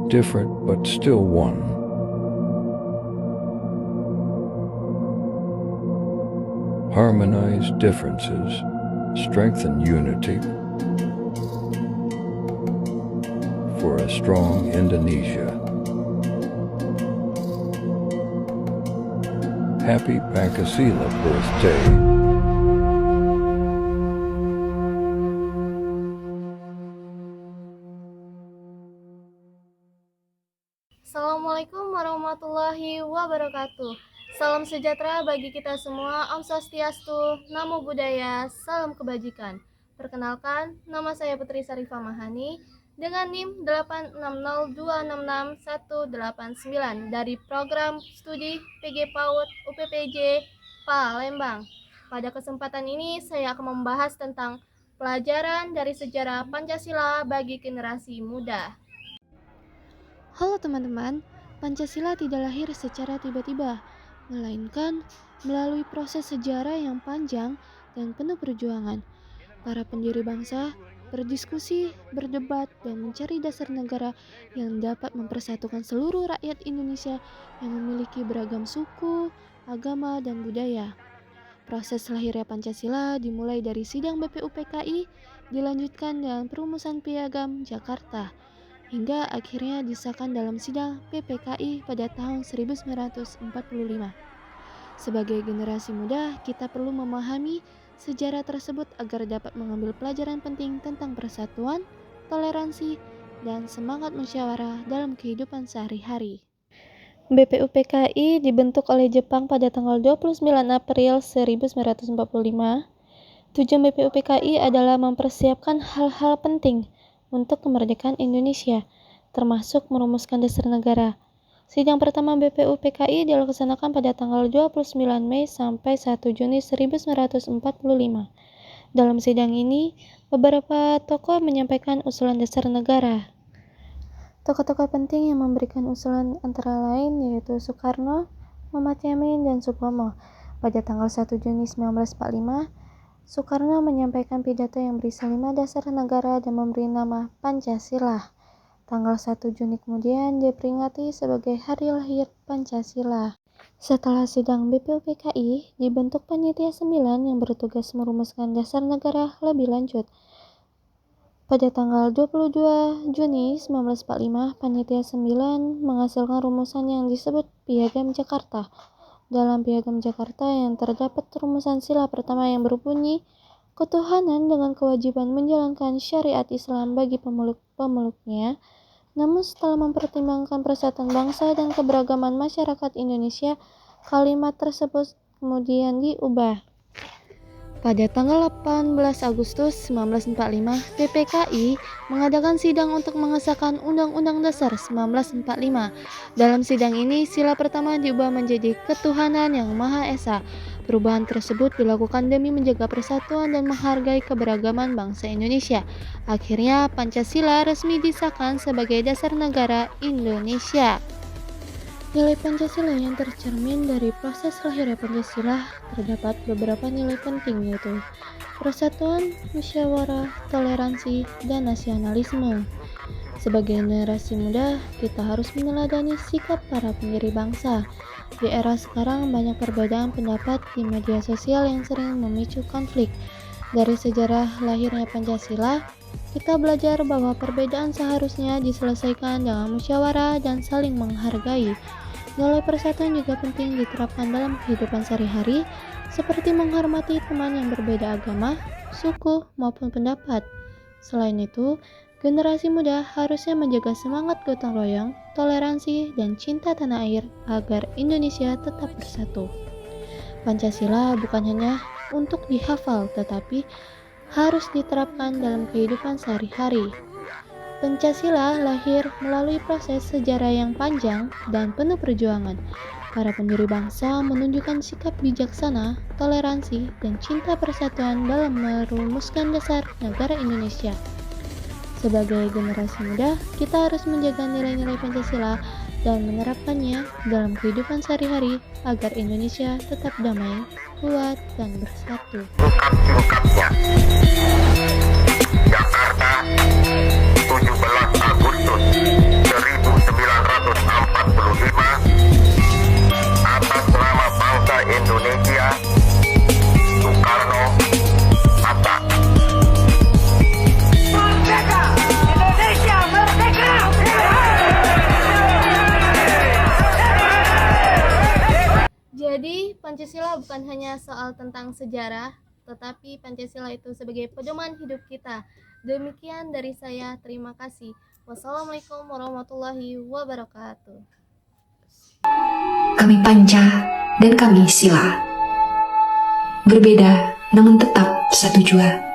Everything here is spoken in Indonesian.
different but still one. Harmonize differences, strengthen unity for a strong Indonesia. Happy Pancasila birthday. Assalamualaikum warahmatullahi wabarakatuh. Salam sejahtera bagi kita semua. Om Swastiastu, Namo Buddhaya, salam kebajikan. Perkenalkan, nama saya Putri Sarifah Mahani dengan NIM 860266189 dari program studi PG PAUD UPPJ Palembang. Pada kesempatan ini saya akan membahas tentang pelajaran dari sejarah Pancasila bagi generasi muda. Halo teman-teman, Pancasila tidak lahir secara tiba-tiba, melainkan melalui proses sejarah yang panjang dan penuh perjuangan. Para pendiri bangsa berdiskusi, berdebat, dan mencari dasar negara yang dapat mempersatukan seluruh rakyat Indonesia yang memiliki beragam suku, agama, dan budaya. Proses lahirnya Pancasila dimulai dari sidang BPUPKI, dilanjutkan dengan perumusan Piagam Jakarta, hingga akhirnya disahkan dalam sidang PPKI pada tahun 1945. Sebagai generasi muda, kita perlu memahami sejarah tersebut agar dapat mengambil pelajaran penting tentang persatuan, toleransi, dan semangat musyawarah dalam kehidupan sehari-hari. BPUPKI dibentuk oleh Jepang pada tanggal 29 April 1945. Tujuan BPUPKI adalah mempersiapkan hal-hal penting untuk kemerdekaan Indonesia, termasuk merumuskan dasar negara. Sidang pertama BPUPKI dilaksanakan pada tanggal 29 Mei sampai 1 Juni 1945. Dalam sidang ini, beberapa tokoh menyampaikan usulan dasar negara. Tokoh-tokoh penting yang memberikan usulan antara lain yaitu Soekarno, Muhammad Yamin, dan Supomo. Pada tanggal 1 Juni 1945, Soekarno menyampaikan pidato yang berisi 5 dasar negara dan memberi nama Pancasila. Tanggal 1 Juni kemudian diperingati sebagai Hari Lahir Pancasila. Setelah sidang BPUPKI, dibentuk Panitia 9 yang bertugas merumuskan dasar negara lebih lanjut. Pada tanggal 22 Juni 1945, Panitia 9 menghasilkan rumusan yang disebut Piagam Jakarta. Dalam Piagam Jakarta yang terdapat rumusan sila pertama yang berbunyi, ketuhanan dengan kewajiban menjalankan syariat Islam bagi pemeluknya. Namun setelah mempertimbangkan persatuan bangsa dan keberagaman masyarakat Indonesia, kalimat tersebut kemudian diubah. Pada tanggal 18 Agustus 1945, PPKI mengadakan sidang untuk mengesahkan Undang-Undang Dasar 1945. Dalam sidang ini, sila pertama diubah menjadi ketuhanan yang Maha Esa. Perubahan tersebut dilakukan demi menjaga persatuan dan menghargai keberagaman bangsa Indonesia. Akhirnya, Pancasila resmi disahkan sebagai dasar negara Indonesia. Nilai Pancasila yang tercermin dari proses lahirnya Pancasila terdapat beberapa nilai penting yaitu persatuan, musyawarah, toleransi, dan nasionalisme. Sebagai generasi muda, kita harus meneladani sikap para pendiri bangsa. Di era sekarang banyak perbedaan pendapat di media sosial yang sering memicu konflik. Dari sejarah lahirnya Pancasila, kita belajar bahwa perbedaan seharusnya diselesaikan dengan musyawarah dan saling menghargai. Nilai persatuan juga penting diterapkan dalam kehidupan sehari-hari, seperti menghormati teman yang berbeda agama, suku, maupun pendapat. Selain itu, generasi muda harusnya menjaga semangat gotong royong, toleransi, dan cinta tanah air agar Indonesia tetap bersatu. Pancasila bukan hanya untuk dihafal, tetapi harus diterapkan dalam kehidupan sehari-hari. Pancasila lahir melalui proses sejarah yang panjang dan penuh perjuangan. Para pendiri bangsa menunjukkan sikap bijaksana, toleransi, dan cinta persatuan dalam merumuskan dasar negara Indonesia. Sebagai generasi muda, kita harus menjaga nilai-nilai Pancasila dan menerapkannya dalam kehidupan sehari-hari agar Indonesia tetap damai, kuat, dan bersatu. Jakarta, 17 Agustus 1945. bukan hanya soal tentang sejarah, tetapi Pancasila itu sebagai pedoman hidup kita. Demikian dari saya, terima kasih. Wassalamualaikum warahmatullahi wabarakatuh. Kami Panca dan kami Sila. Berbeda namun tetap satu jua.